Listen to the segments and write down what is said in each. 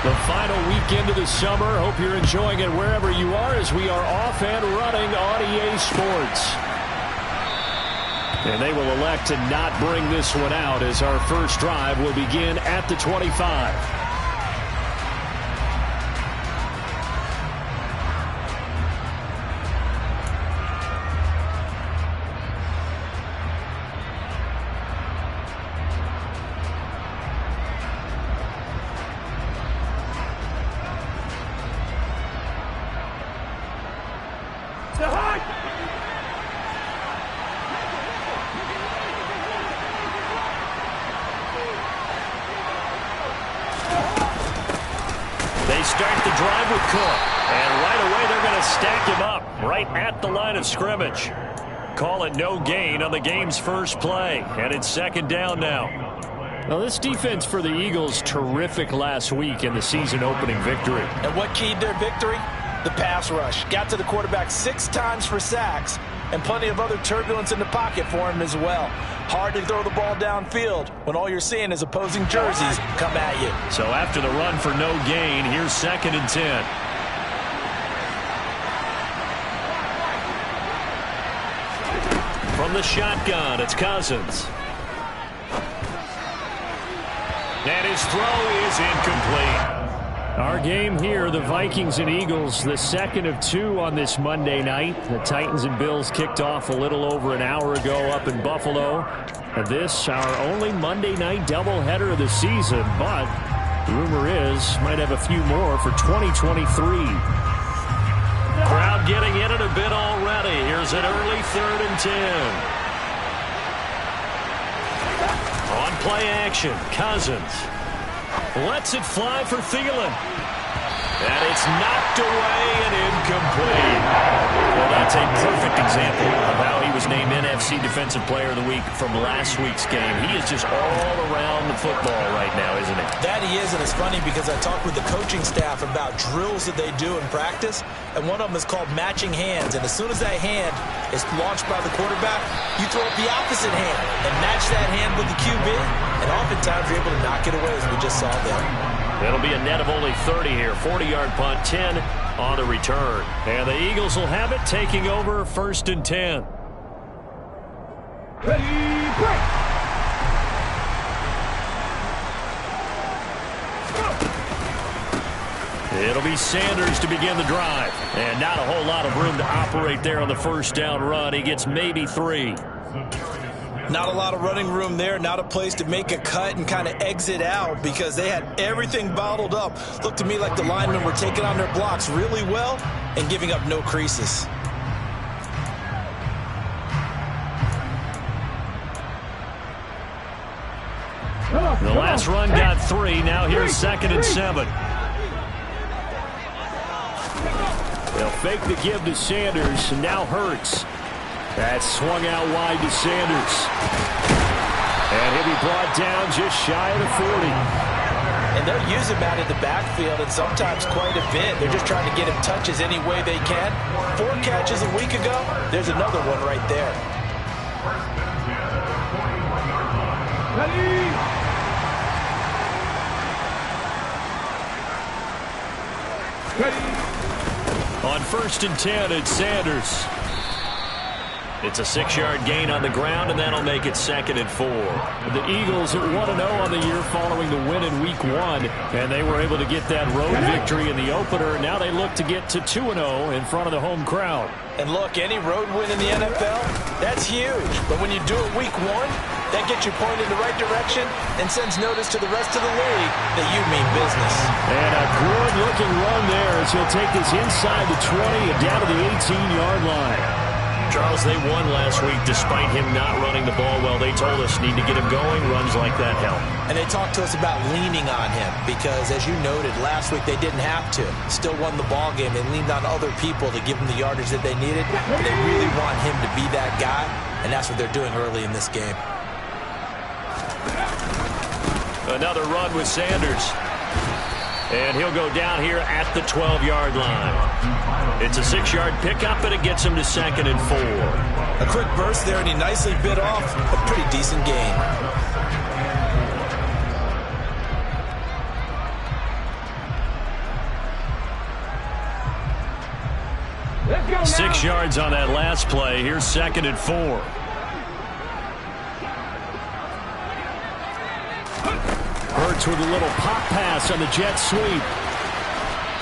The final weekend of the summer. Hope you're enjoying it wherever you are as we are off and running on EA Sports. And they will elect to not bring this one out as our first drive will begin at the 25. Start the drive with Cook. And right away they're going to stack him up right at the line of scrimmage. Call it no gain on the game's first play. And it's second down now. Well, this defense for the Eagles, terrific last week in the season opening victory. And what keyed their victory? The pass rush. Got to the quarterback 6 times for sacks. And plenty of other turbulence in the pocket for him as well. Hard to throw the ball downfield when all you're seeing is opposing jerseys come at you. So after the run for no gain, here's 2nd and 10. From the shotgun, it's Cousins. And his throw is incomplete. Our game here, the Vikings and Eagles, the second of 2 on this Monday night. The Titans and Bills kicked off a little over an hour ago up in Buffalo. And this, our only Monday night doubleheader of the season, but rumor is might have a few more for 2023. Crowd getting in it a bit already. Here's an early 3rd and 10. On play action, Cousins lets it fly for Thielen. And it's knocked away and incomplete. Well, that's a perfect example of how he was named NFC Defensive Player of the Week from last week's game. He is just all around the football right now, isn't he? That he is, and it's funny because I talked with the coaching staff about drills that they do in practice, and one of them is called matching hands. And as soon as that hand is launched by the quarterback, you throw up the opposite hand and match that hand with the QB, and oftentimes you're able to knock it away, as we just saw there. It'll be a net of only 30 here. 40-yard punt, 10 on the return. And the Eagles will have it, taking over 1st and 10. Ready, break! It'll be Sanders to begin the drive. And not a whole lot of room to operate there on the first down run. He gets maybe 3. Not a lot of running room there, not a place to make a cut and kind of exit out because they had everything bottled up. Looked to me like the linemen were taking on their blocks really well and giving up no creases. The last run got 3. Now here's 2nd and 7. They'll fake the give to Sanders, and now Hurts. That's swung out wide to Sanders. And he'll be brought down just shy of the 40. And they'll use him out in the backfield, and sometimes quite a bit. They're just trying to get him touches any way they can. 4 catches a week ago. There's another one right there. Ready! Ready! On 1st and 10, it's Sanders. It's a 6-yard gain on the ground, and that'll make it 2nd and 4. The Eagles are 1-0 on the year following the win in Week 1, and they were able to get that road victory in the opener. Now they look to get to 2-0 in front of the home crowd. And look, any road win in the NFL, that's huge. But when you do it Week 1, that gets you pointed in the right direction and sends notice to the rest of the league that you mean business. And a good-looking run there as he'll take this inside the 20 and down to the 18-yard line. Charles, they won last week despite him not running the ball well. They told us need to get him going. Runs like that help. And they talked to us about leaning on him because, as you noted, last week they didn't have to. Still won the ball game. They leaned on other people to give them the yardage that they needed. But they really want him to be that guy, and that's what they're doing early in this game. Another run with Sanders. And he'll go down here at the 12-yard line. It's a 6-yard pickup, and it gets him to 2nd and 4. A quick burst there, and he nicely bit off a pretty decent gain. 6 yards on that last play. Here's 2nd and 4. Hurts with a little pop pass on the jet sweep.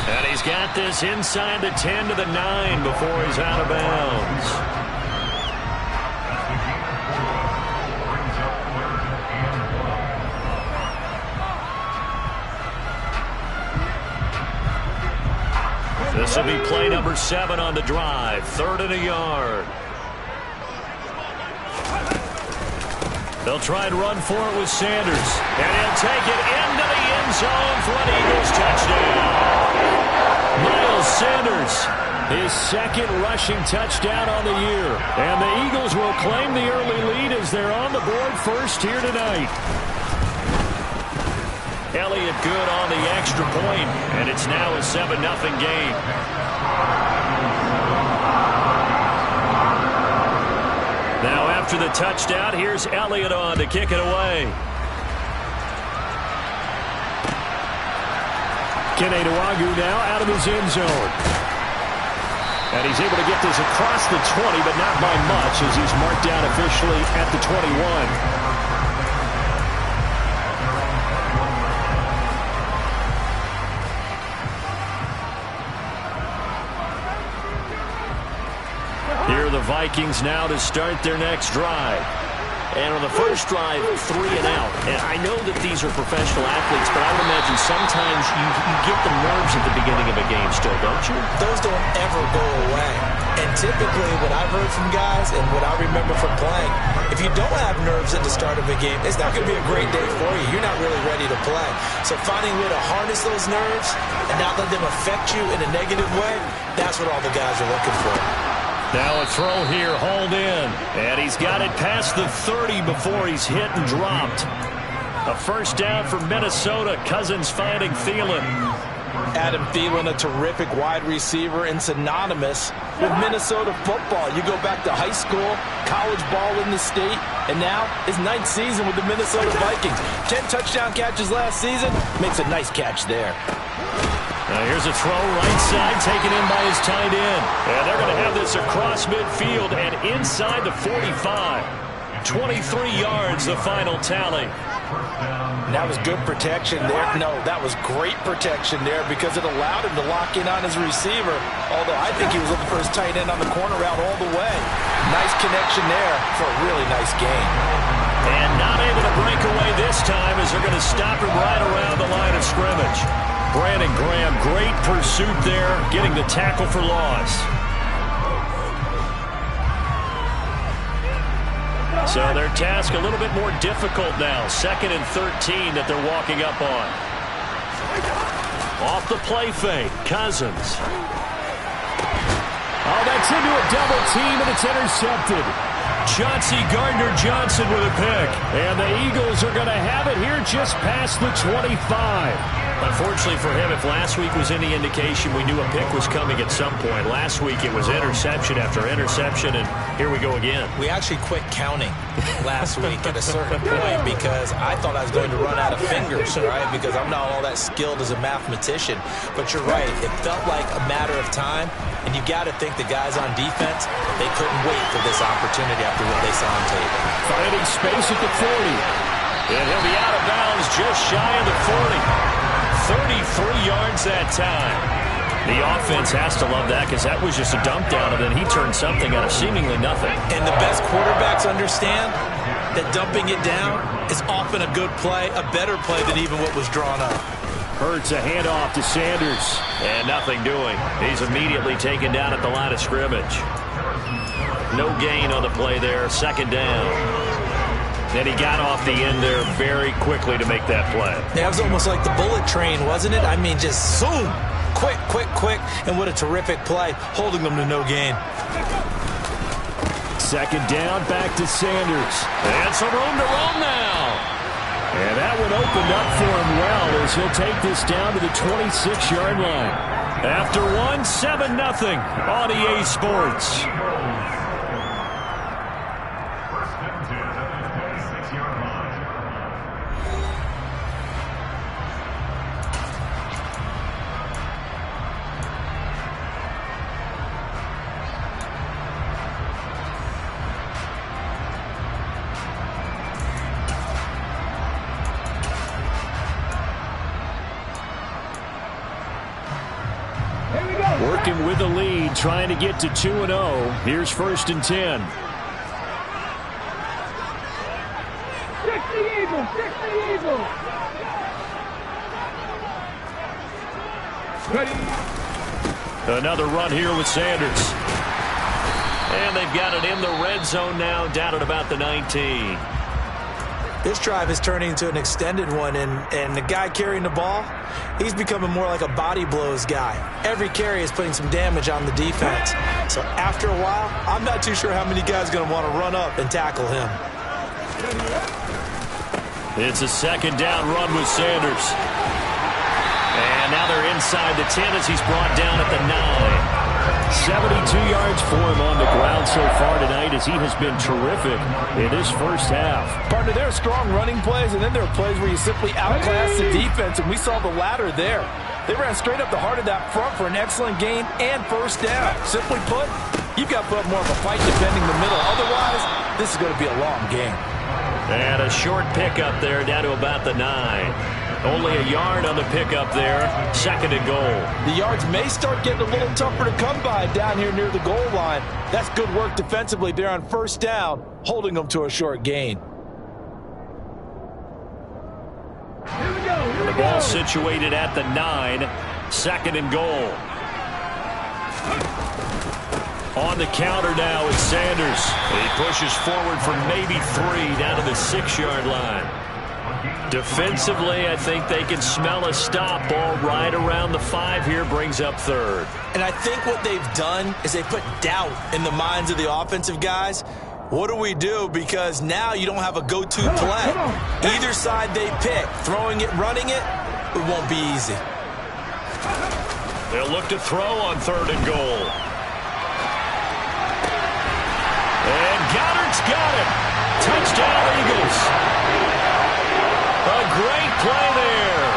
And he's got this inside the 10 to the 9 before he's out of bounds. This will be play number 7 on the drive. 3rd and a yard. They'll try and run for it with Sanders. And he'll take it into the end zone for an Eagles touchdown. Miles Sanders, his 2nd rushing touchdown on the year. And the Eagles will claim the early lead as they're on the board first here tonight. Elliott good on the extra point, and it's now a 7-0 game. Now after the touchdown, here's Elliott on to kick it away. Kene Nwangwu now out of his end zone. And he's able to get this across the 20, but not by much as he's marked down officially at the 21. The Vikings now to start their next drive. And on the first drive, 3 and out. And I know that these are professional athletes, but I would imagine sometimes you get the nerves at the beginning of a game still, don't you? Those don't ever go away. And typically what I've heard from guys and what I remember from playing, if you don't have nerves at the start of a game, it's not going to be a great day for you. You're not really ready to play. So finding a way to harness those nerves and not let them affect you in a negative way, that's what all the guys are looking for. Now a throw here, hauled in. And he's got it past the 30 before he's hit and dropped. A first down for Minnesota. Cousins finding Thielen. Adam Thielen, a terrific wide receiver and synonymous with Minnesota football. You go back to high school, college ball in the state, and now his 9th season with the Minnesota Vikings. 10 touchdown catches last season. Makes a nice catch there. Now here's a throw right side taken in by his tight end. And they're going to have this across midfield and inside the 45. 23 yards the final tally. That was good protection there. No, that was great protection there because it allowed him to lock in on his receiver. Although I think he was looking for his tight end on the corner route all the way. Nice connection there for a really nice gain. And not able to break away this time as they're going to stop him right around the line of scrimmage. Brandon Graham, great pursuit there, getting the tackle for loss. So their task a little bit more difficult now. 2nd and 13 that they're walking up on. Off the play fake, Cousins. Oh, that's into a double team, and it's intercepted. Chauncey Gardner-Johnson with a pick. And the Eagles are going to have it here just past the 25. Unfortunately for him, if last week was any indication, we knew a pick was coming at some point. Last week it was interception after interception, and here we go again. We actually quit counting last week at a certain point because I thought I was going to run out of fingers, right? Because I'm not all that skilled as a mathematician. But you're right. It felt like a matter of time, and you got to think the guys on defense, they couldn't wait for this opportunity after what they saw on tape. Finding space at the 40. And he'll be out of bounds just shy of the 40. 33 yards that time. The offense has to love that because that was just a dump down, and then he turned something out of seemingly nothing. And the best quarterbacks understand that dumping it down is often a good play, a better play than even what was drawn up. Hurts a handoff to Sanders. And nothing doing. He's immediately taken down at the line of scrimmage. No gain on the play there. 2nd down. And he got off the end there very quickly to make that play. That was almost like the bullet train, wasn't it? I mean, just zoom. Quick, quick, quick. And what a terrific play, holding them to no gain. 2nd down, back to Sanders. And some room to roam now. And that one opened up for him well as he'll take this down to the 26-yard line. After 7-0 on EA Sports. Working with the lead, trying to get to 2-0. Here's 1st and 10. Kick the Eagles! Kick the Eagles! Ready? Another run here with Sanders. And they've got it in the red zone now, down at about the 19. This drive is turning into an extended one, and the guy carrying the ball, he's becoming more like a body blows guy. Every carry is putting some damage on the defense. So after a while, I'm not too sure how many guys are going to want to run up and tackle him. It's a 2nd down run with Sanders. And now they're inside the 10 as he's brought down at the 9. 72 yards for him on the ground so far tonight as he has been terrific in this first half. Partner, there are strong running plays, and then there are plays where you simply outclass the defense, and we saw the latter there. They ran straight up the heart of that front for an excellent gain and 1st down. Simply put, you've got to put up more of a fight defending the middle. Otherwise, this is going to be a long game. And a short pickup there down to about the 9. Only a yard on the pickup there. 2nd and goal. The yards may start getting a little tougher to come by down here near the goal line. That's good work defensively there on 1st down, holding them to a short gain. The ball situated at the 9. 2nd and goal. On the counter now is Sanders. He pushes forward for maybe 3 down to the 6-yard line. Defensively, I think they can smell a stop. Ball right around the 5 here, brings up 3rd. And I think what they've done is they put doubt in the minds of the offensive guys. What do we do? Because now you don't have a go-to play. Either side they pick, throwing it, running it, it won't be easy. They'll look to throw on 3rd and goal. And Goddard's got it. Touchdown, Eagles. A great play there.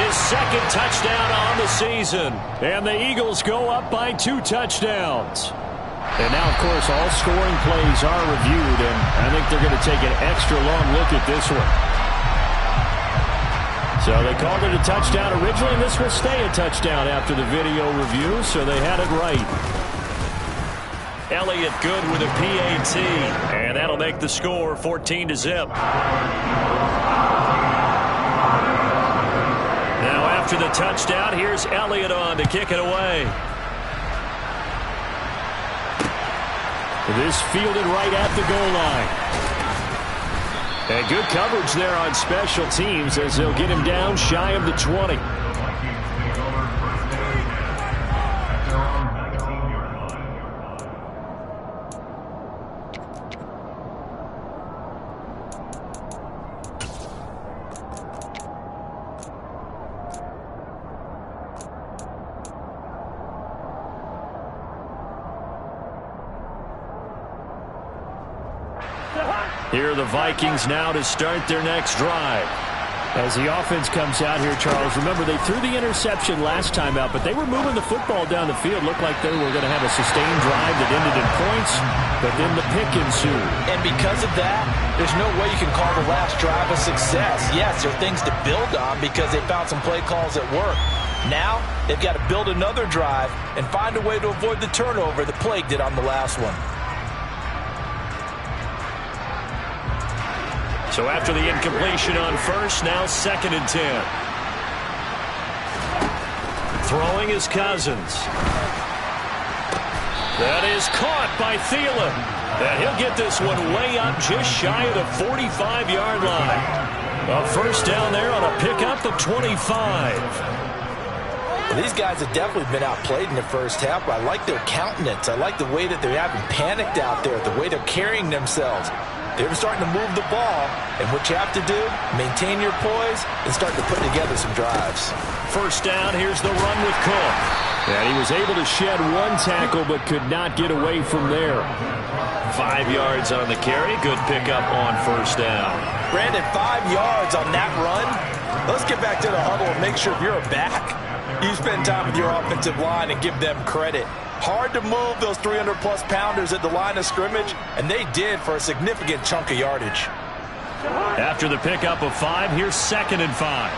His 2nd touchdown on the season. And the Eagles go up by 2 touchdowns. And now, of course, all scoring plays are reviewed, and I think they're going to take an extra long look at this one. So they called it a touchdown originally, and this will stay a touchdown after the video review, so they had it right. Elliott good with a PAT, and that'll make the score 14-0. Now after the touchdown, here's Elliott on to kick it away. This fielded right at the goal line. And good coverage there on special teams as they'll get him down shy of the 20. Here are the Vikings now to start their next drive. As the offense comes out here, Charles, remember they threw the interception last time out, but they were moving the football down the field. Looked like they were going to have a sustained drive that ended in points, but then the pick ensued. And because of that, there's no way you can call the last drive a success. Yes, there are things to build on because they found some play calls that work. Now, they've got to build another drive and find a way to avoid the turnover that plagued it on the last one. So after the incompletion on first, now 2nd and 10. Throwing is Cousins. That is caught by Thielen. And he'll get this one way up just shy of the 45-yard line. A first down there on a pickup of 25. These guys have definitely been outplayed in the first half, but I like their countenance. I like the way that they haven't panicked out there, the way they're carrying themselves. They're starting to move the ball, and what you have to do, maintain your poise and start to put together some drives. First down, here's the run with Cook. And he was able to shed one tackle but could not get away from there. 5 yards on the carry. Good pickup on first down. Brandon, 5 yards on that run. Let's get back to the huddle and make sure if you're a back, you spend time with your offensive line and give them credit. Hard to move those 300-plus pounders at the line of scrimmage, and they did for a significant chunk of yardage. After the pickup of 5, here's 2nd and 5.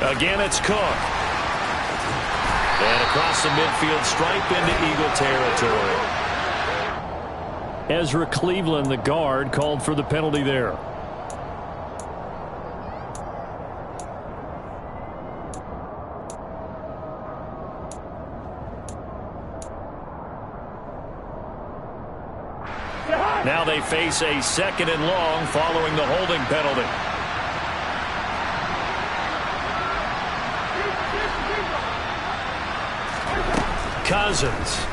Again, it's Cook. And across the midfield stripe into Eagle territory. Ezra Cleveland, the guard, called for the penalty there. Now they face a 2nd and long following the holding penalty. Cousins.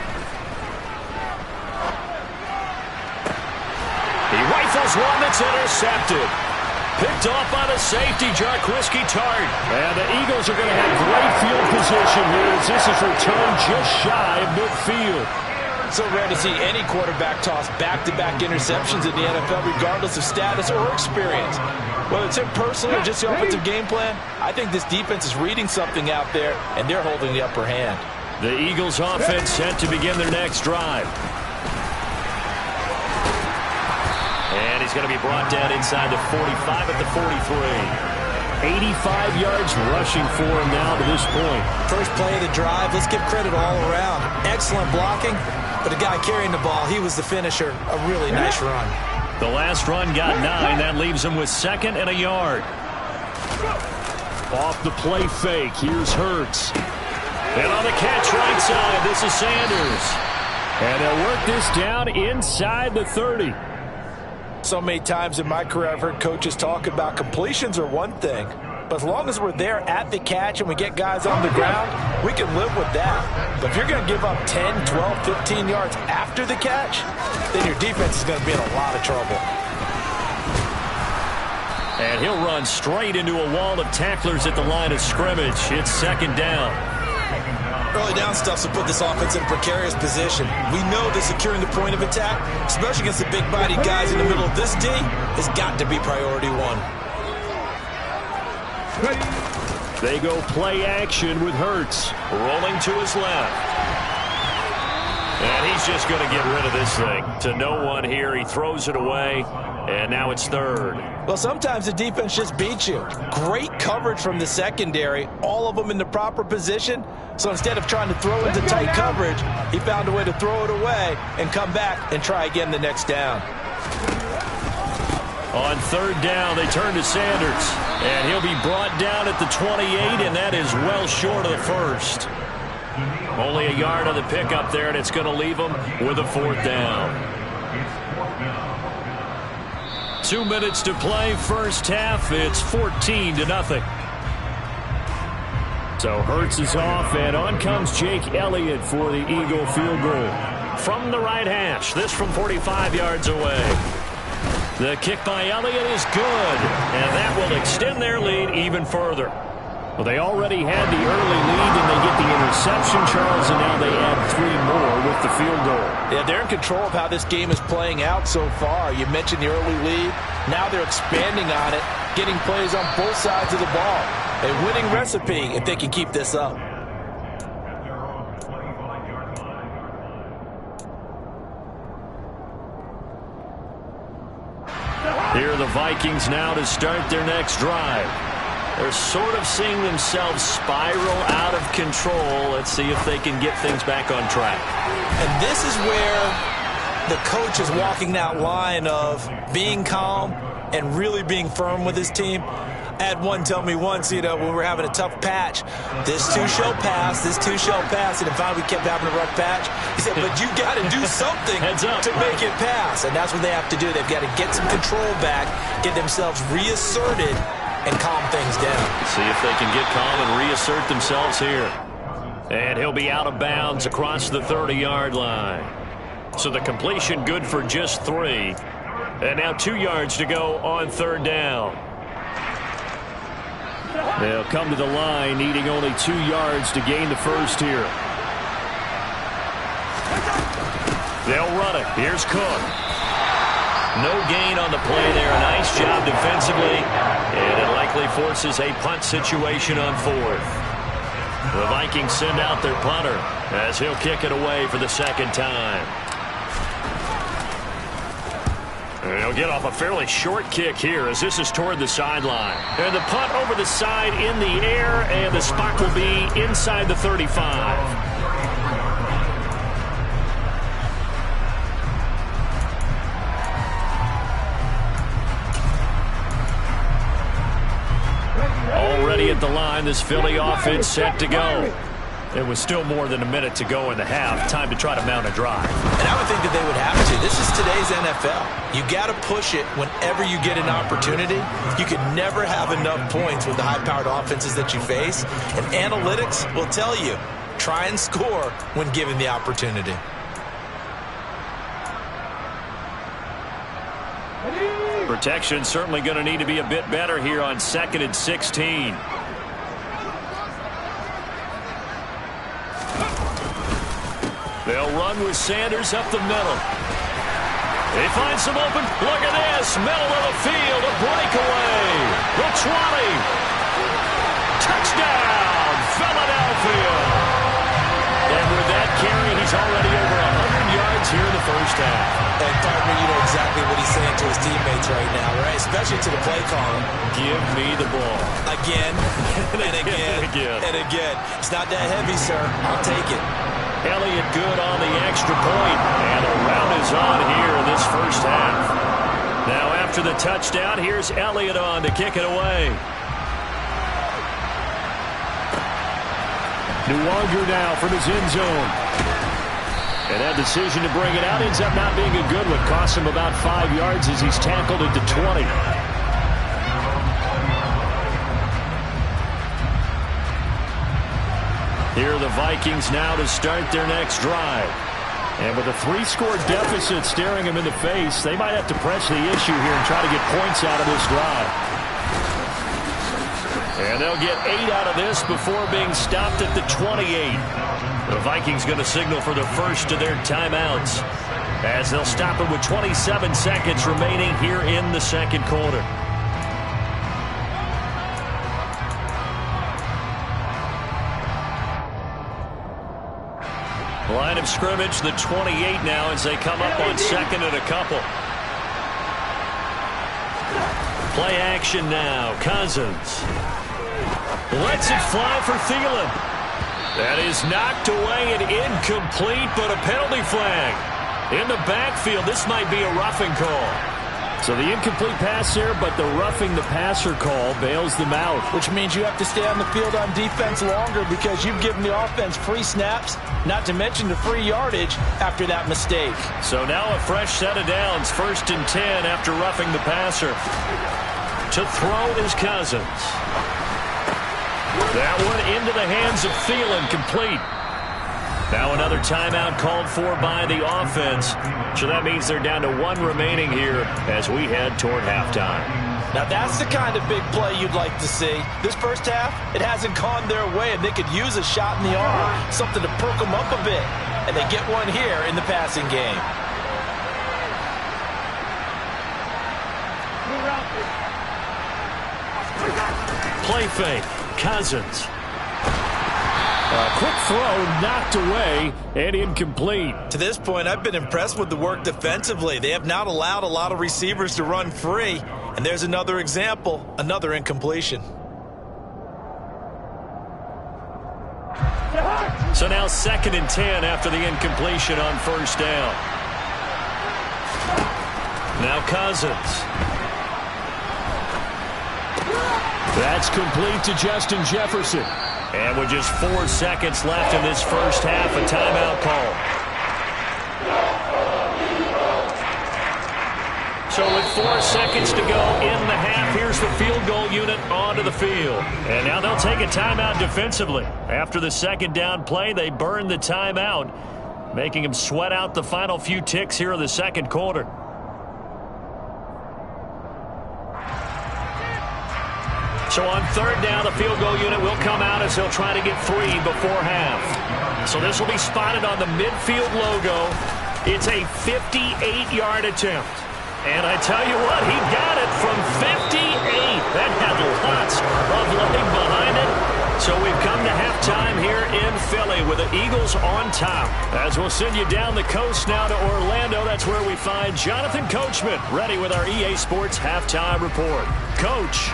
He rifles one that's intercepted. Picked off by the safety, Jarquiski Tartt. And the Eagles are going to have great field position here as this is returned just shy of midfield. So rare to see any quarterback toss back-to-back interceptions in the NFL, regardless of status or experience. Whether it's him personally or just the offensive game plan, I think this defense is reading something out there, and they're holding the upper hand. The Eagles offense set to begin their next drive. And he's going to be brought down inside the 45 at the 43. 85 yards rushing for him now to this point. First play of the drive, let's give credit all around. Excellent blocking, but the guy carrying the ball, he was the finisher. A really nice run. The last run got 9. That leaves him with 2nd and a yard. Off the play fake. Here's Hurts. And on the catch right side, this is Sanders. And they'll work this down inside the 30. So many times in my career I've heard coaches talk about completions are one thing, but as long as we're there at the catch and we get guys on the ground, we can live with that. But if you're going to give up 10, 12, 15 yards after the catch, then your defense is going to be in a lot of trouble. And he'll run straight into a wall of tacklers at the line of scrimmage. It's 2nd down. Early down stuff will put this offense in a precarious position. We know that securing the point of attack, especially against the big-bodied guys in the middle of this D, has got to be priority 1. They go play action with Hurts. Rolling to his left. And he's just going to get rid of this thing. To no one here. He throws it away. And now it's 3rd. Well, sometimes the defense just beats you. Great coverage from the secondary. All of them in the proper position. So instead of trying to throw into tight coverage, he found a way to throw it away and come back and try again the next down. On 3rd down, they turn to Sanders. And he'll be brought down at the 28, and that is well short of the 1st. Only a yard on the pickup there, and it's going to leave him with a 4th down. 2 minutes to play, first half. It's 14-0. So Hurts is off, and on comes Jake Elliott for the Eagle field goal. From the right hash, this from 45 yards away. The kick by Elliott is good, and that will extend their lead even further. Well, they already had the early lead, and they get the interception, Charles, and now they add 3 more with the field goal. Yeah, they're in control of how this game is playing out so far. You mentioned the early lead. Now they're expanding on it, getting plays on both sides of the ball. A winning recipe if they can keep this up. Here are the Vikings now to start their next drive. They're sort of seeing themselves spiral out of control. Let's see if they can get things back on track. And this is where the coach is walking that line of being calm and really being firm with his team. I had one tell me once, when we were having a tough patch, this too shall pass, this too shall pass, and finally we kept having a rough patch. He said, but you got to do something to make it pass, and that's what they have to do. They've got to get some control back, get themselves reasserted, and calm things down. See if they can get calm and reassert themselves here. And he'll be out of bounds across the 30-yard line. So the completion good for just 3. And now 2 yards to go on 3rd down. They'll come to the line needing only 2 yards to gain the first here. They'll run it. Here's Cook. No gain on the play there. A nice job defensively. And it likely forces a punt situation on 4th. The Vikings send out their punter as he'll kick it away for the 2nd time. He'll get off a fairly short kick here as this is toward the sideline. And the punt over the side in the air, and the spot will be inside the 35. Already at the line, this Philly offense set to go. It was still more than a minute to go in the half. Time to try to mount a drive. And I would think that they would have to. This is today's NFL. You got to push it whenever you get an opportunity. You can never have enough points with the high-powered offenses that you face. And analytics will tell you, try and score when given the opportunity. Protection certainly going to need to be a bit better here on 2nd and 16. They'll run with Sanders up the middle. They find some open. Look at this. Middle of the field. A breakaway. The 20. Touchdown, Philadelphia. And with that carry, he's already over 100 yards here in the first half. And partner, you know exactly what he's saying to his teammates right now, right? Especially to the play caller. Give me the ball. Again, and again, and again. It's not that heavy, sir. I'll take it. Elliott good on the extra point, and a rout is on here in this first half. Now after the touchdown, here's Elliott on to kick it away. Nwogu now from his end zone. And that decision to bring it out ends up not being a good one. Costs him about 5 yards as he's tackled at the 20. Here are the Vikings now to start their next drive. And with a 3-score deficit staring them in the face, they might have to press the issue here and try to get points out of this drive. And they'll get 8 out of this before being stopped at the 28. The Vikings going to signal for the first of their timeouts as they'll stop it with 27 seconds remaining here in the second quarter. Line of scrimmage, the 28 now as they come up on 2nd and a couple. Play action now. Cousins lets it fly for Thielen. That is knocked away and incomplete, but a penalty flag. In the backfield, this might be a roughing call. So the incomplete pass there, but the roughing the passer call bails them out. Which means you have to stay on the field on defense longer because you've given the offense free snaps, not to mention the free yardage after that mistake. So now a fresh set of downs, 1st and 10 after roughing the passer. To throw is Cousins. That one into the hands of Thielen, complete. Now another timeout called for by the offense. So that means they're down to 1 remaining here as we head toward halftime. Now that's the kind of big play you'd like to see. This first half, it hasn't gone their way, and they could use a shot in the arm, something to perk them up a bit. And they get one here in the passing game. Play fake. Cousins. A quick throw knocked away and incomplete. To this point, I've been impressed with the work defensively. They have not allowed a lot of receivers to run free. And there's another example, another incompletion. So now 2nd and 10 after the incompletion on 1st down. Now Cousins. That's complete to Justin Jefferson. And with just 4 seconds left in this first half, a timeout call. So with 4 seconds to go in the half, here's the field goal unit onto the field. And now they'll take a timeout defensively. After the 2nd down play, they burn the timeout, making them sweat out the final few ticks here in the second quarter. So on 3rd down, the field goal unit will come out as they'll try to get 3 before half. So this will be spotted on the midfield logo. It's a 58-yard attempt. And I tell you what, he got it from 58. That had lots of legs behind it. So we've come to halftime here in Philly with the Eagles on top. As we'll send you down the coast now to Orlando, that's where we find Jonathan Coachman ready with our EA Sports Halftime Report. Coach.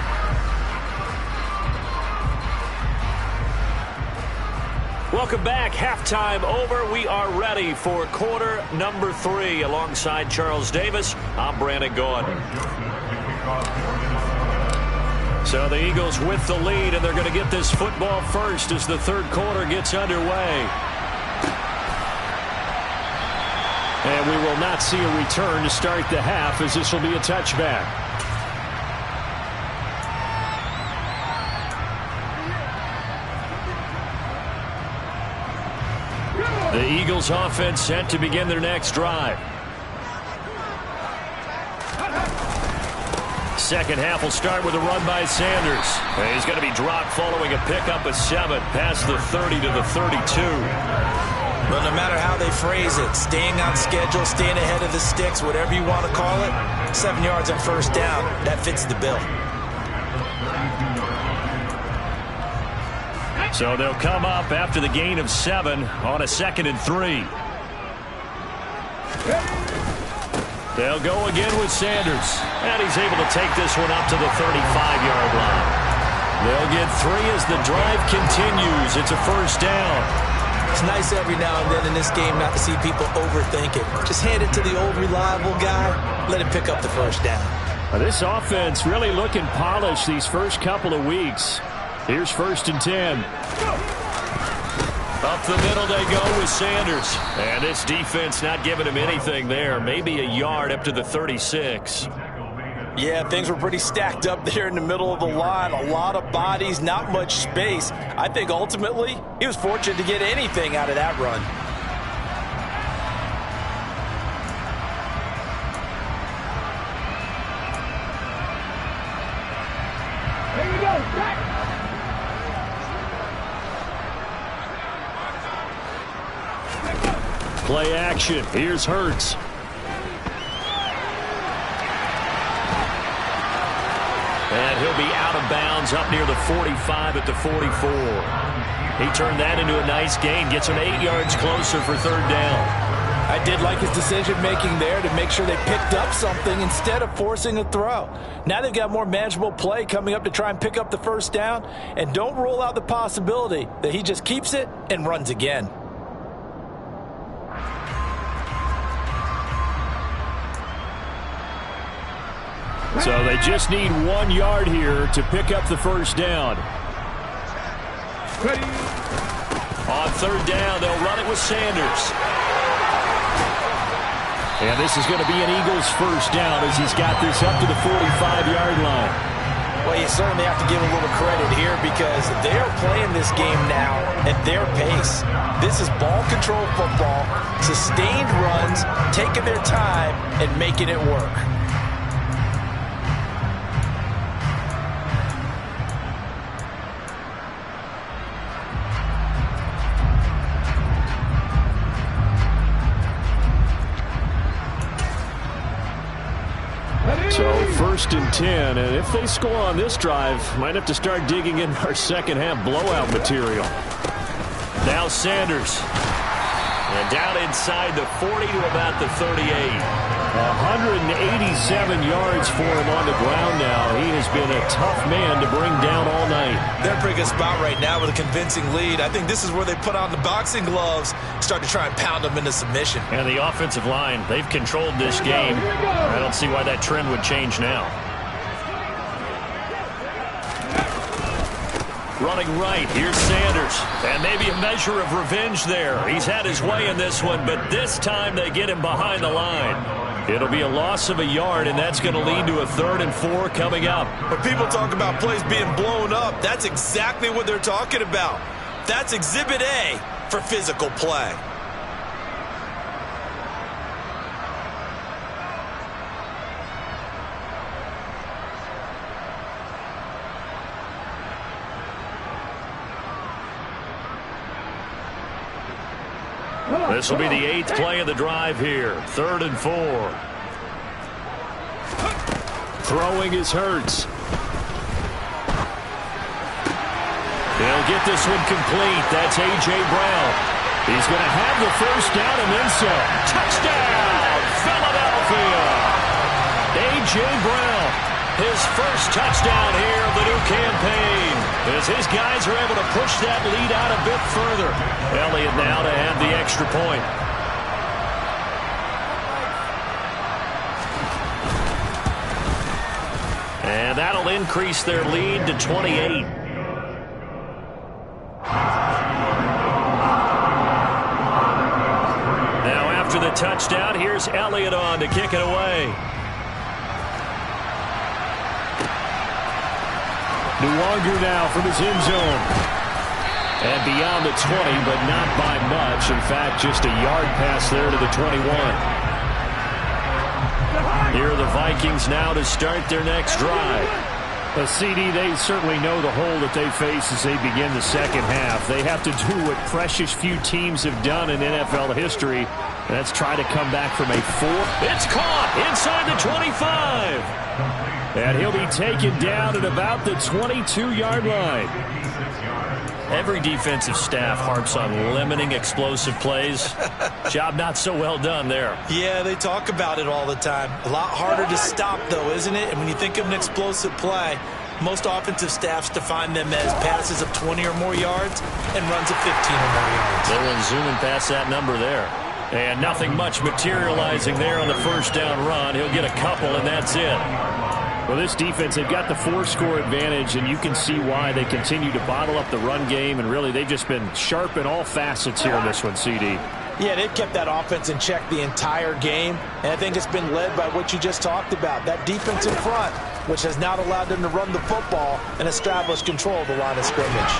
Welcome back. Halftime over. We are ready for quarter number 3. Alongside Charles Davis, I'm Brandon Gaudin. So the Eagles with the lead, and they're going to get this football first as the third quarter gets underway. And we will not see a return to start the half, as this will be a touchback. The Eagles offense set to begin their next drive. Second half will start with a run by Sanders. And he's going to be dropped following a pickup of 7 past the 30 to the 32. But no matter how they phrase it, staying on schedule, staying ahead of the sticks, whatever you want to call it, 7 yards on first down, that fits the bill. So they'll come up after the gain of 7 on a 2nd and 3. They'll go again with Sanders. And he's able to take this one up to the 35-yard line. They'll get 3 as the drive continues. It's a first down. It's nice every now and then in this game not to see people overthink it. Just hand it to the old reliable guy. Let him pick up the first down. This offense really looking polished these first couple of weeks. Here's 1st and 10. Up the middle they go with Sanders. And this defense not giving him anything there. Maybe a yard up to the 36. Yeah, things were pretty stacked up there in the middle of the line. A lot of bodies, not much space. I think ultimately he was fortunate to get anything out of that run. Here we go, back. Play action. Here's Hurts. And he'll be out of bounds up near the 45 at the 44. He turned that into a nice gain. Gets him 8 yards closer for 3rd down. I did like his decision-making there to make sure they picked up something instead of forcing a throw. Now they've got more manageable play coming up to try and pick up the first down. And don't rule out the possibility that he just keeps it and runs again. So they just need 1 yard here to pick up the first down. Ready. On 3rd down, they'll run it with Sanders. And this is going to be an Eagles first down as he's got this up to the 45-yard line. Well, you certainly have to give a little credit here because they are playing this game now at their pace. This is ball control football, sustained runs, taking their time and making it work. So 1st and 10, and if they score on this drive, might have to start digging in our second half blowout material. Now Sanders. And down inside the 40 to about the 38. 187 yards for him on the ground now. He has been a tough man to bring down all night. They're in a pretty good spot right now with a convincing lead. I think this is where they put on the boxing gloves, start to try and pound them into submission. And the offensive line, they've controlled this game. I don't see why that trend would change now. Running right, here's Sanders. And maybe a measure of revenge there. He's had his way in this one, but this time they get him behind the line. It'll be a loss of a yard, and that's going to lead to a 3rd and 4 coming up. When people talk about plays being blown up, that's exactly what they're talking about. That's Exhibit A for physical play. This will be the 8th play of the drive here. 3rd and 4. Throwing is Hurts. They'll get this one complete. That's A.J. Brown. He's going to have the first down and then some. Touchdown, Philadelphia. A.J. Brown, his first touchdown here of the new campaign, as his guys are able to push that lead out a bit further. Elliott now to have the extra point. And that'll increase their lead to 28. Now after the touchdown, here's Elliott on to kick it away. Nwangu now from his end zone. And beyond the 20, but not by much. In fact, just a yard pass there to the 21. Here are the Vikings now to start their next drive. A CD, they certainly know the hole that they face as they begin the second half. They have to do what precious few teams have done in NFL history. That's try to come back from a 4. It's caught inside the 25. And he'll be taken down at about the 22-yard line. Every defensive staff harps on limiting explosive plays. Job not so well done there. Yeah, they talk about it all the time. A lot harder to stop, though, isn't it? And when you think of an explosive play, most offensive staffs define them as passes of 20 or more yards and runs of 15 or more yards. They went zooming past that number there. And nothing much materializing there on the first down run. He'll get a couple, and that's it. Well, this defense, they've got the 4-score advantage, and you can see why they continue to bottle up the run game, and really they've just been sharp in all facets here in this one, CD. Yeah, they've kept that offense in check the entire game, and I think it's been led by what you just talked about, that defense in front, which has not allowed them to run the football and establish control of the line of scrimmage.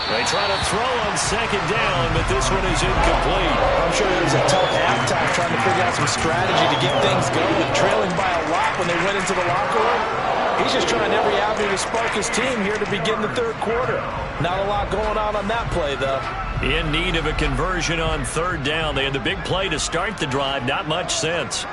They try to throw on second down, but this one is incomplete. I'm sure it was a tough halftime trying to figure out some strategy to get things going, trailing by a lot when they went into the locker room. He's just trying every avenue to spark his team here to begin the third quarter. Not a lot going on that play, though. In need of a conversion on third down. They had the big play to start the drive. Not much sense.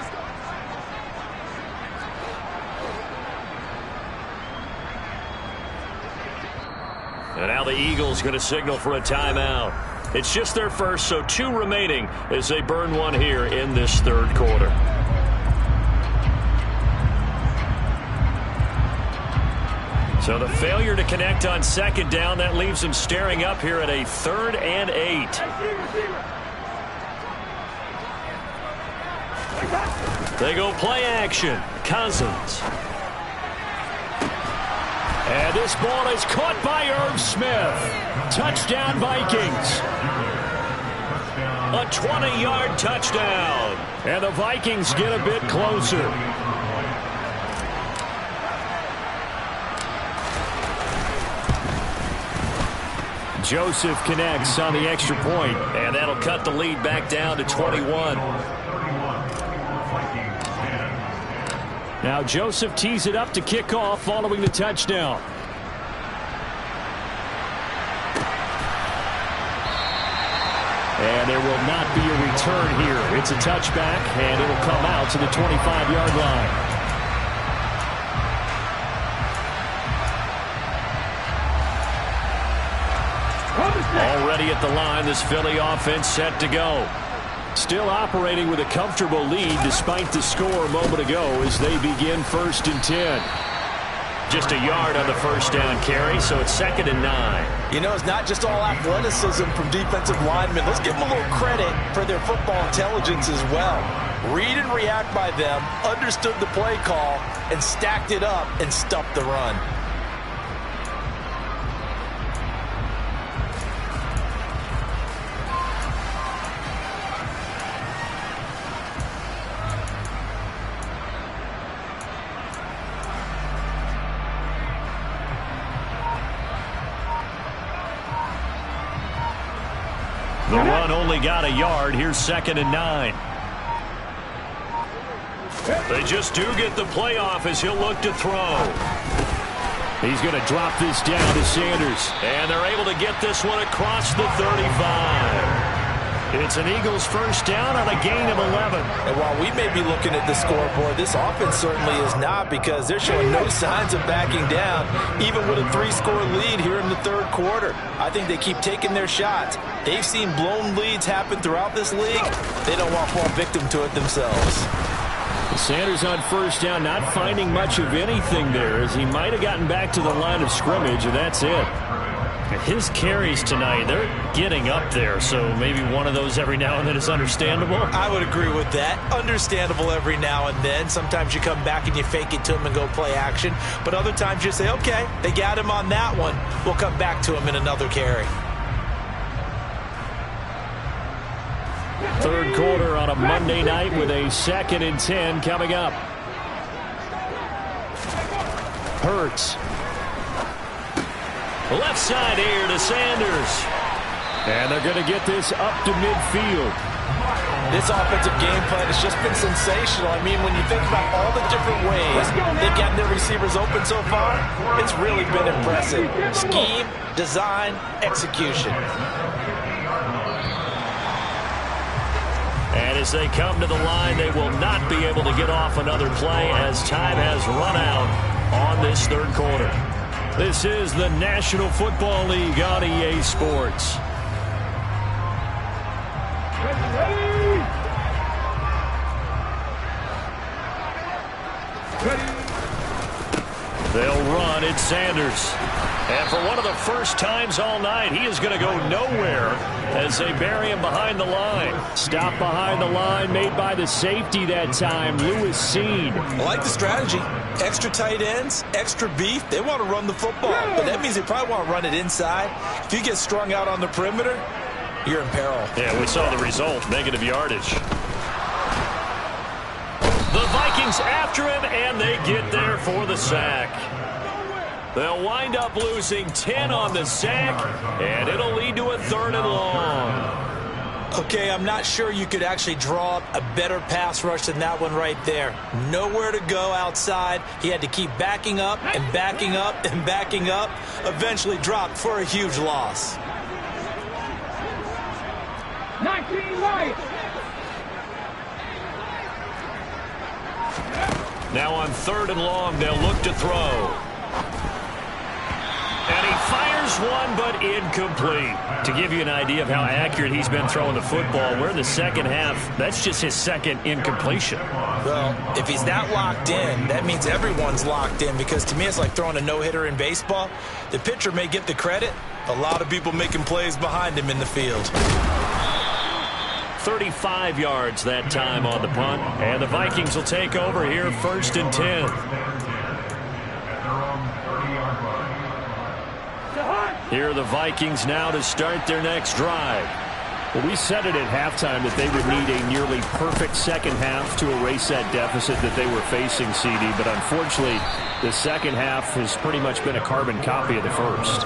And now the Eagles going to signal for a timeout. It's just their first, so 2 remaining as they burn one here in this third quarter. So the failure to connect on second down, that leaves them staring up here at a 3rd and 8. They go play action. Cousins. And this ball is caught by Irv Smith. Touchdown, Vikings. A 20-yard touchdown. And the Vikings get a bit closer. Joseph connects on the extra point, and that'll cut the lead back down to 21. Now Joseph tees it up to kick off following the touchdown. And there will not be a return here. It's a touchback, and it'll come out to the 25-yard line. Already at the line, this Philly offense set to go. Still operating with a comfortable lead despite the score a moment ago as they begin 1st and 10. Just a yard on the first down carry, so it's 2nd and 9. You know, it's not just all athleticism from defensive linemen. Let's give them a little credit for their football intelligence as well. Read and react by them, understood the play call, and stacked it up and stuffed the run. The run only got a yard. Here's 2nd and 9. They just do get the playoff as he'll look to throw. He's going to drop this down to Sanders. And they're able to get this one across the 35. It's an Eagles first down on a gain of 11. And while we may be looking at the scoreboard, this offense certainly is not, because they're showing no signs of backing down, even with a 3-score lead here in the third quarter. I think they keep taking their shots. They've seen blown leads happen throughout this league. They don't want to fall victim to it themselves. Sanders on first down, not finding much of anything there, as he might have gotten back to the line of scrimmage, and that's it. His carries tonight, they're getting up there, so maybe one of those every now and then is understandable. I would agree with that. Understandable every now and then. Sometimes you come back and you fake it to him and go play action. But other times you say, okay, they got him on that one. We'll come back to him in another carry. Third quarter on a Monday night with a 2nd and 10 coming up. Hurts. Left side here to Sanders. And they're going to get this up to midfield. This offensive game plan has just been sensational. I mean, when you think about all the different ways they've gotten their receivers open so far, it's really been impressive. Scheme, design, execution. And as they come to the line, they will not be able to get off another play as time has run out on this third quarter. This is the National Football League on EA Sports. They'll run. It's Sanders. And for one of the first times all night, he is going to go nowhere as they bury him behind the line. Stop behind the line made by the safety that time, Lewis Cine. I like the strategy. Extra tight ends, extra beef. They want to run the football, but that means they probably want to run it inside. If you get strung out on the perimeter, you're in peril. Yeah, we saw the result, negative yardage. The Vikings after him, and they get there for the sack. They'll wind up losing 10 on the sack, and it'll lead to a 3rd and long. Okay, I'm not sure you could actually draw up a better pass rush than that one right there. Nowhere to go outside. He had to keep backing up and backing up and backing up. Eventually dropped for a huge loss. 19 right. Now on 3rd and long, they'll look to throw. And he fires one, but incomplete. To give you an idea of how accurate he's been throwing the football, we're in the second half. That's just his 2nd incompletion. Well, if he's that locked in, that means everyone's locked in, because to me it's like throwing a no-hitter in baseball. The pitcher may get the credit. A lot of people making plays behind him in the field. 35 yards that time on the punt. And the Vikings will take over here, 1st and 10. Here are the Vikings now to start their next drive. Well, we said it at halftime that they would need a nearly perfect second half to erase that deficit that they were facing, CD. But unfortunately, the second half has pretty much been a carbon copy of the first.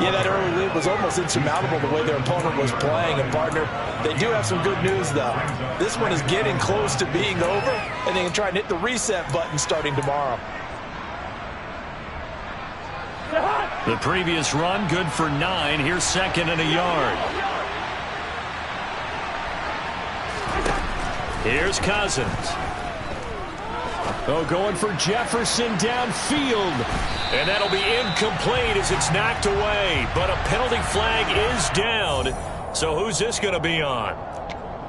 Yeah, that early lead was almost insurmountable the way their opponent was playing. And, partner, they do have some good news, though. This one is getting close to being over, and they can try and hit the reset button starting tomorrow. The previous run, good for 9. Here's 2nd and a yard. Here's Cousins. Oh, going for Jefferson downfield. And that'll be incomplete as it's knocked away. But a penalty flag is down. So who's this going to be on?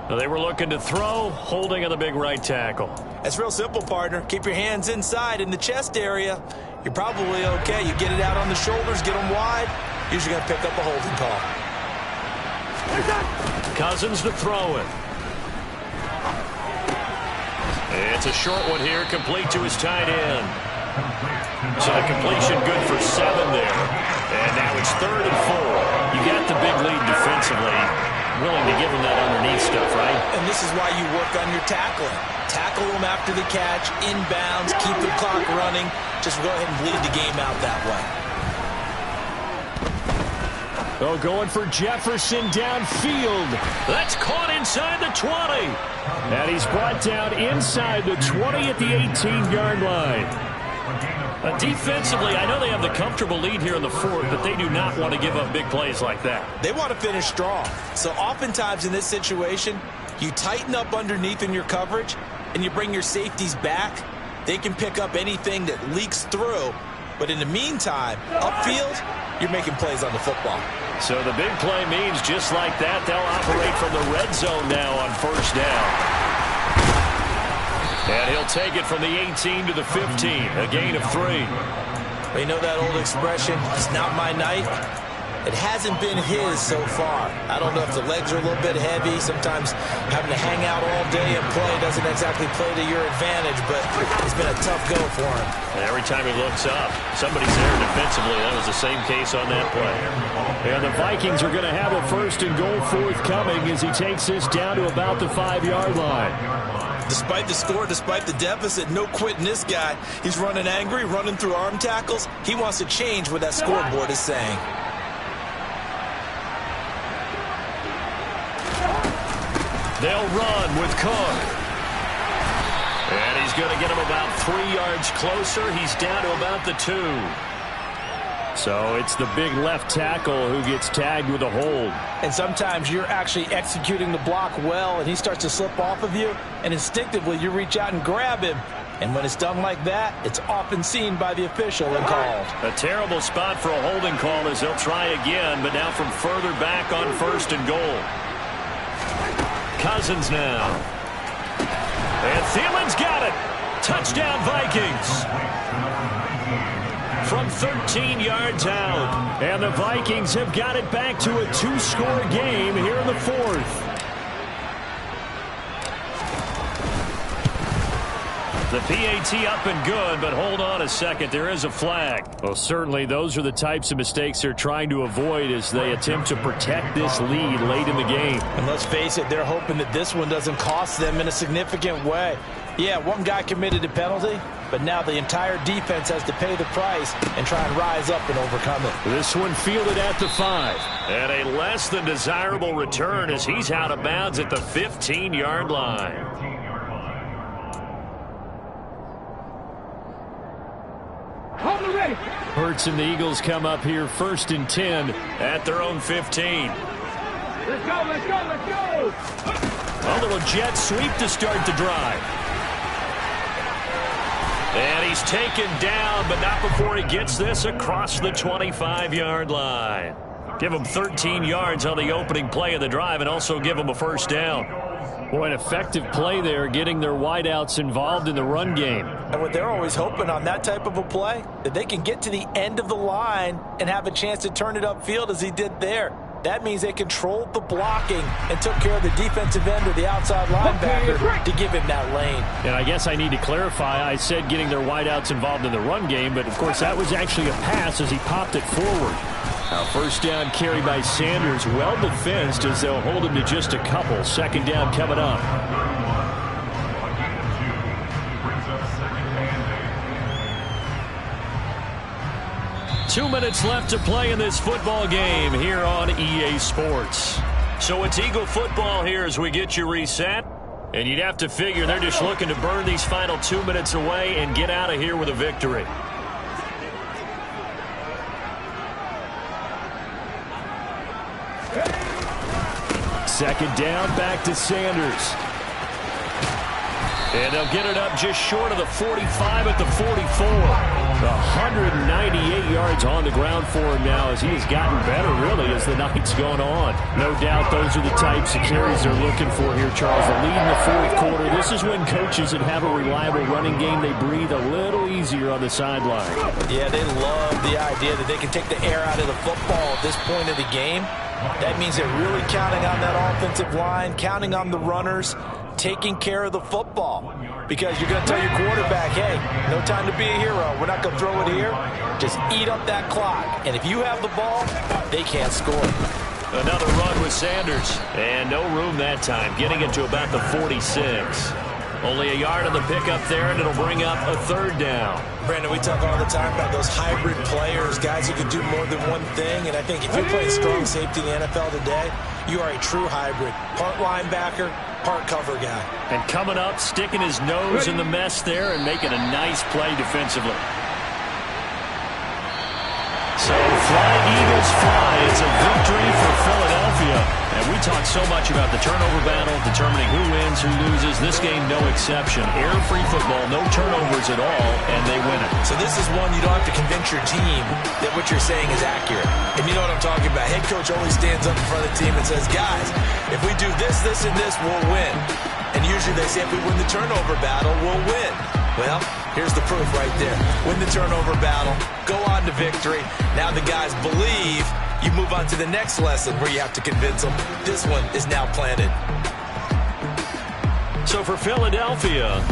Now, they were looking to throw, holding on the big right tackle. That's real simple, partner. Keep your hands inside in the chest area. You're probably okay. You get it out on the shoulders, get them wide. Usually going to pick up a holding call. Cousins to throw it. It's a short one here, complete to his tight end. So the completion good for 7 there. And now it's 3rd and 4. You got the big lead defensively. Willing to give him that underneath stuff, right? And this is why you work on your tackling. Tackle them after the catch, inbounds, keep the clock running. Just go ahead and bleed the game out that way. Oh, going for Jefferson downfield. That's caught inside the 20. And he's brought down inside the 20 at the 18-yard line. Defensively, I know they have the comfortable lead here in the fourth, but they do not want to give up big plays like that. They want to finish strong. So oftentimes in this situation, you tighten up underneath in your coverage, and you bring your safeties back. They can pick up anything that leaks through. But in the meantime, upfield, you're making plays on the football. So the big play means just like that, they'll operate from the red zone now on first down. And he'll take it from the 18 to the 15, a gain of 3. Well, you know that old expression, it's not my night? It hasn't been his so far. I don't know if the legs are a little bit heavy. Sometimes having to hang out all day and play doesn't exactly play to your advantage, but it's been a tough go for him. And every time he looks up, somebody's there defensively. That was the same case on that play. And the Vikings are going to have a first and goal forthcoming as he takes this down to about the 5-yard line. Despite the score, despite the deficit, no quitting this guy. He's running angry, running through arm tackles. He wants to change what that scoreboard is saying. They'll run with Cook. And he's going to get him about 3 yards closer. He's down to about the 2. So it's the big left tackle who gets tagged with a hold. And sometimes you're actually executing the block well, and he starts to slip off of you, and instinctively you reach out and grab him. And when it's done like that, it's often seen by the official and called. A terrible spot for a holding call as they'll try again, but now from further back on first and goal. Cousins now. And Thielen's got it. Touchdown, Vikings. From 13 yards out. And the Vikings have got it back to a 2-score game here in the fourth. The PAT up and good, but hold on a second. There is a flag. Well, certainly those are the types of mistakes they're trying to avoid as they attempt to protect this lead late in the game. And let's face it, they're hoping that this one doesn't cost them in a significant way. Yeah, one guy committed a penalty, but now the entire defense has to pay the price and try and rise up and overcome it. This one fielded at the 5. And a less than desirable return as he's out of bounds at the 15-yard line. Hurts and the Eagles come up here first and 10 at their own 15. Let's go, let's go, let's go! A little jet sweep to start the drive. And he's taken down, but not before he gets this across the 25-yard line. Give him 13 yards on the opening play of the drive and also give him a first down. Boy, an effective play there, getting their wideouts involved in the run game. And what they're always hoping on that type of a play, that they can get to the end of the line and have a chance to turn it upfield as he did there. That means they controlled the blocking and took care of the defensive end or the outside linebacker to give him that lane. And I guess I need to clarify, I said getting their wideouts involved in the run game, but of course that was actually a pass as he popped it forward. Now first down carry by Sanders, well defensed as they'll hold him to just a couple. Second down coming up. Two minutes left to play in this football game here on EA Sports. So it's Eagle football here as we get you reset. And you'd have to figure they're just looking to burn these final 2 minutes away and get out of here with a victory. Second down, back to Sanders. And they'll get it up just short of the 45 at the 44. 198 yards on the ground for him now as he has gotten better, really, as the night's gone on. No doubt those are the types of carries they're looking for here, Charles. The lead in the fourth quarter. This is when coaches that have a reliable running game, they breathe a little easier on the sideline. Yeah, they love the idea that they can take the air out of the football at this point of the game. That means they're really counting on that offensive line, counting on the runners, taking care of the football. Because you're going to tell your quarterback, hey, no time to be a hero. We're not going to throw it here. Just eat up that clock. And if you have the ball, they can't score. Another run with Sanders. And no room that time, getting it to about the 46. Only a yard on the pickup there, and it'll bring up a third down. Brandon, we talk all the time about those hybrid players, guys who can do more than one thing. And I think if you're playing strong safety in the NFL today, you are a true hybrid. Punt linebacker, part cover guy. And coming up, sticking his nose in the mess there and making a nice play defensively. So, flying Eagles fly. It's a victory for Philadelphia. And we talked so much about the turnover battle, determining who wins, who loses. This game, no exception. Air-free football, no turnovers at all, and they win it. So this is one you don't have to convince your team that what you're saying is accurate. And you know what I'm talking about. Head coach always stands up in front of the team and says, guys, if we do this, this, and this, we'll win. And usually they say if we win the turnover battle, we'll win. Well, here's the proof right there. Win the turnover battle, go on to victory. Now the guys believe. You move on to the next lesson where you have to convince them. This one is now planted. So for Philadelphia,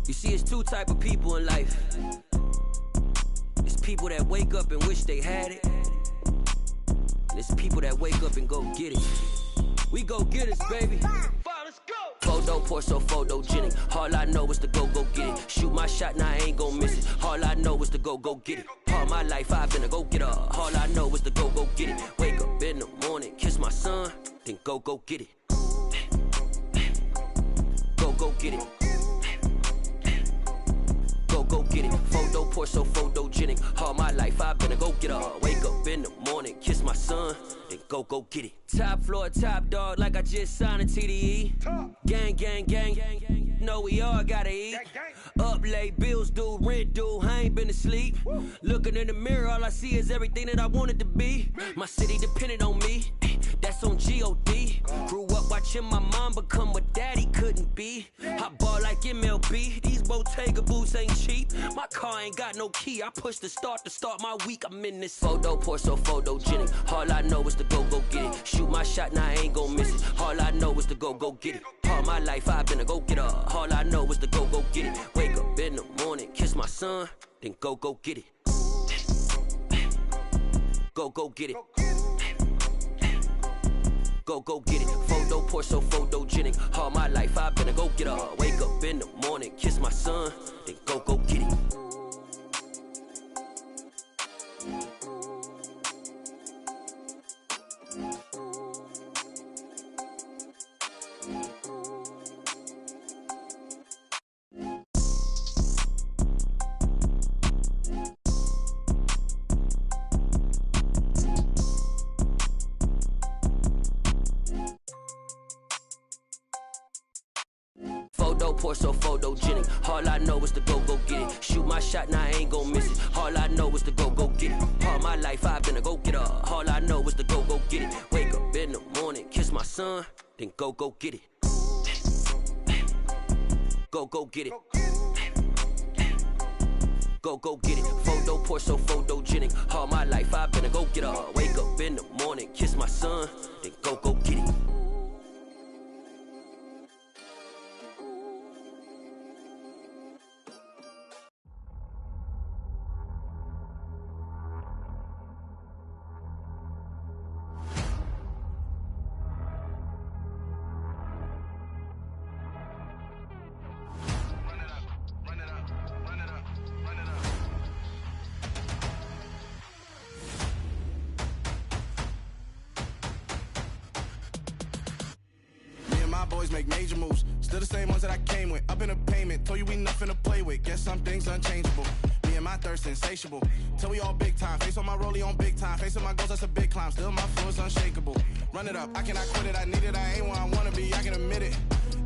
you see, it's two type of people in life. It's people that wake up and wish they had it. And it's people that wake up and go get it. We go get it, baby. Let's go. Photo, Porso, photogenic. All I know is to go get it. Shoot my shot, now I ain't gon' miss it. All I know is to go get it. All my life I've been a go-getter. All I know is to go get it. Wake up in the morning, kiss my son, then go get it. Go get it. Go get it. Photo, Porso, photogenic. All my life I've been a go-getter. Wake up in the morning, kiss my son, then go get it. Top floor, top dog, like I just signed a TDE. Gang, gang, gang, gang. Know we all gotta eat. Up late, bills due, rent due, I ain't been asleep. Looking in the mirror, all I see is everything that I wanted to be. My city depended on me, that's on G.O.D. Grew up watching my mom become what daddy couldn't be. I ball like MLB, these Bottega boots ain't cheap. My car ain't got no key, I push the start to start my week. I'm in this photo, Porso, photogenic. All I know is to go get it. Shoot my shot, now I ain't gon' miss it. All I know is to go get it. All my life I've been a go-getter. All I know is to go get it. Wake up in the morning, kiss my son, then go get it. Go get it. Go get it. Photo, Porso, photogenic. All my life I've been a go-getter. Wake up in the morning, kiss my son, then go get it. Photo, Porso, photogenic. All I know is to go get it. Shoot my shot, now I ain't gon' miss it. All I know is to go get it. All my life I've been a go-getter. All I know is to go get it. Wake up in the morning, kiss my son, then go get it. Go get it. Go get it. Photo, Porso, photogenic. All my life I've been a go-getter. Wake up in the morning, kiss my son, then go get it. Boys make major moves, still the same ones that I came with. Up in a payment, told you we nothing to play with. Guess some things unchangeable. Me and my thirst insatiable. Till we all big time. Face on my rollie on big time. Facing my goals, that's a big climb. Still my flow is unshakable. Run it up, I cannot quit it. I need it, I ain't where I wanna be. I can admit it.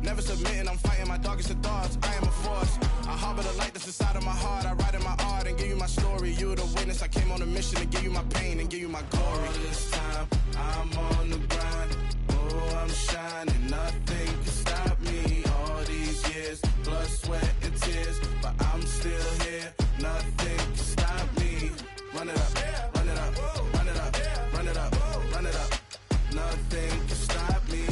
Never submitting, I'm fighting my darkest of thoughts. I am a force. I harbor the light that's inside of my heart. I write in my art and give you my story. You the witness. I came on a mission to give you my pain and give you my glory. All this time, I'm on the grind. Oh, I'm shining. Nothing can stop me. All these years, blood, sweat, and tears. But I'm still here. Nothing can stop me. Run it up, run it up, run it up, run it up, run it up. Nothing can stop me.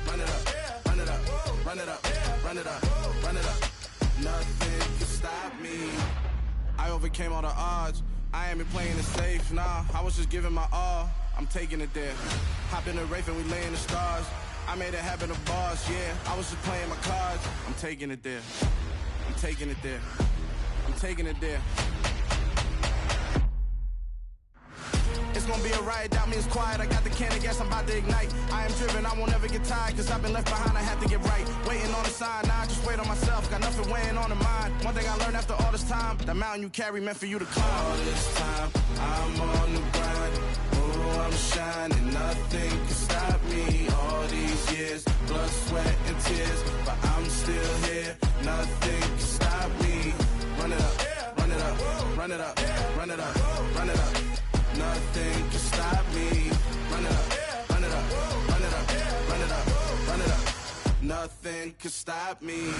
Run it up, run it up, run it up, run it up, run it up. Nothing can stop me. I overcame all the odds. I ain't been playing it safe, nah. I was just giving my all. I'm taking it there. Hop in the Wraith and we lay in the stars. I made it happen to bars, yeah. I was just playing my cards. I'm taking it there. I'm taking it there. I'm taking it there. It's gonna be a riot, doubt me it's quiet. I got the can of gas, I'm about to ignite. I am driven, I won't ever get tired, cause I've been left behind, I have to get right. Waiting on the sign, now I just wait on myself. Got nothing weighing on the mind. One thing I learned after all this time, the mountain you carry meant for you to climb. All this time, I'm on the grind. Oh, I'm shining, nothing can stop me. All these years, blood, sweat, and tears. But I'm still here, nothing can stop me. Run it up, run it up, run it up, run it up, run it up. Nothing can stop me. Run it up, run it up, run it up, run it up, run it up. Nothing can stop me.